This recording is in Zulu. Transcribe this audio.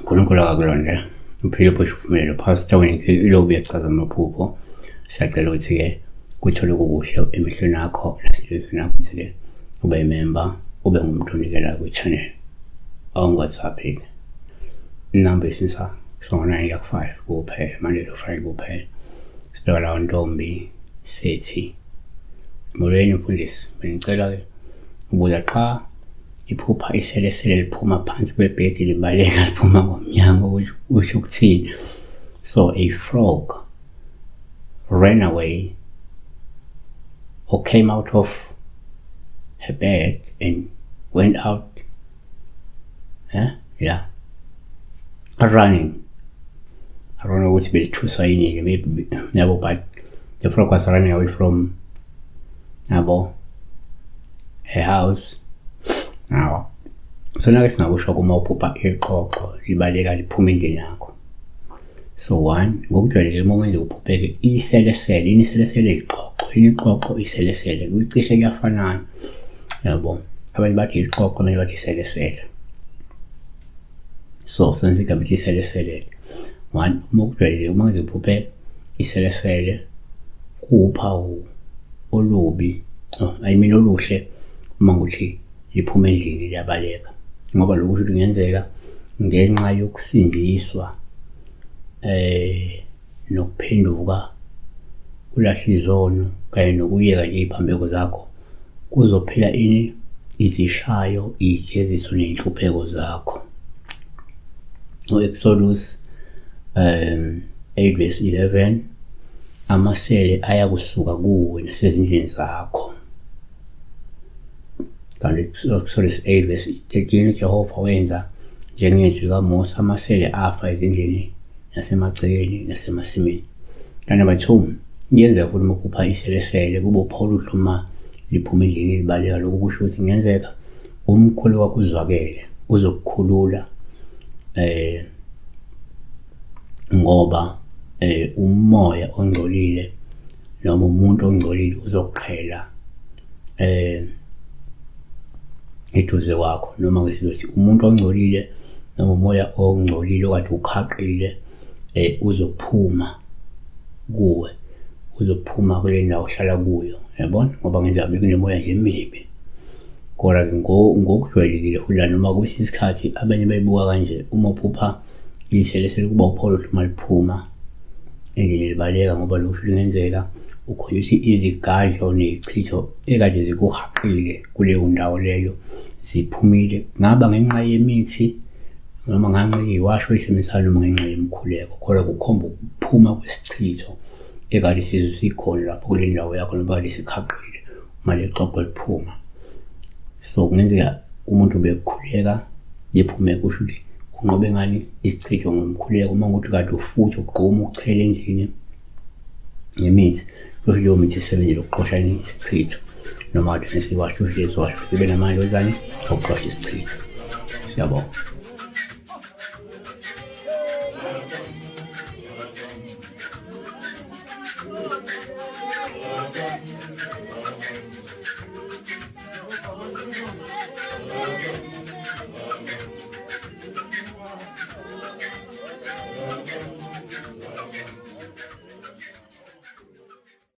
uNkulunkulu akakulonde uphile uphumelelo pastor wena ilobu yachaza amaphupho. Siyacela ukuthi-ke kuthole okuhle emehlweni akho nasenhlizweni yakho ukuthi-ke ube member, ube ngumuntu onikelayo kwi-channel on WhatsApp-ke. Inamba isinsa songo-9 5 kuphela, Monday to Friday kuphela. Sibheka lawo ntombi sethi molweni mfundisi, bengicela-ke ubuza qha iphupha iselesele liphuma phansi kwebhedi libaleka liphuma ngomnyango usho ukuthini. So a frog ran away or came out of her bed and went out running. I don't know what be true, so maybe never, but the frog was running away from her house. Now, so now it's now shock uma uphupha iqoqo libaleka liphuma endlini yakho. So one, ngokujwayelekile uma wenza uphupheke iselesele, iniselesele iqoqo, iniqoqo iselesele, kucishe kuyafanana. Yabo, abanye bathi iqoqo abanye bathi iselesele. So senze igama lithi iselesele. One, uma ukujwayelekile uma wenza uphupheke iselesele kuwuphawu olubi, oluhle uma nguthi liphuma endlini liyabaleka, ngoba lokhu kungenzeka ngenxa yokusindiswa nokuphenduka kulahla izono kanye nokuyeka nje iziphambeko zakho kuzophela izishayo, ijeziso nenhlupheko zakho. Exodus 8:11 amasele ayakusuka kuwe nasezindlini zakho. Kanti Exodus 8:13 Jehova wenza njengezwi kaMose, amasele afa ezindlini nasemagcekeni nasemasimini. Kanti abathume kuyenzeka futhi ukuphupha iselesele kube uPaul uhluma liphuma endlini libaleka. Lokhu kusho ukuthi kungenzeka umkhulu wakho uzwakele uzokukhulula ngoba umoya ongcolile noma umuntu ongcolile uzokuqhela eduze wakho, noma ngesizothi umuntu ongcolile noma umoya ongcolile okade ukhaqile uzophuma kuwe, uzophuma kule ndawo ohlala kuyo, yabona, ngoba ngenzeka bekunemoya nje emibi. Kodwa ngokujwayelekile futhi noma kusi isikhathi abanye bayibuka kanje, uma uphupha iselesele kuba uPaul uhluma liphuma endlini libaleka, ngoba lokhu kungenzeka ukhona ukuthi izigadlo nezichitho ekade zikuhaqile kuleyo ndawo leyo ziphumile, ngaba ngenxa yemithi noma ngenxa yiwasho isebenzayo noma ngenxa yemkhuleko. Kodwa kukhomba ukuphuma kwesichitho ekade sikhona lapho kule ndawo yakho noma kade sikhaqile uma lexoxo liphuma. So kungenzeka umuntu bekukhuleka yephume kusho ukuthi unqobe ngani isichitho ngomkhuleko, uma ukuthi kade ufuthe ugquma uchele endlini ngemithi, kusho leyo mithi isebenzile ukuxosha isichitho, noma kade sesiwasho lezi washo sibe namandla wezani ukuxosha isichitho. Siyabonga.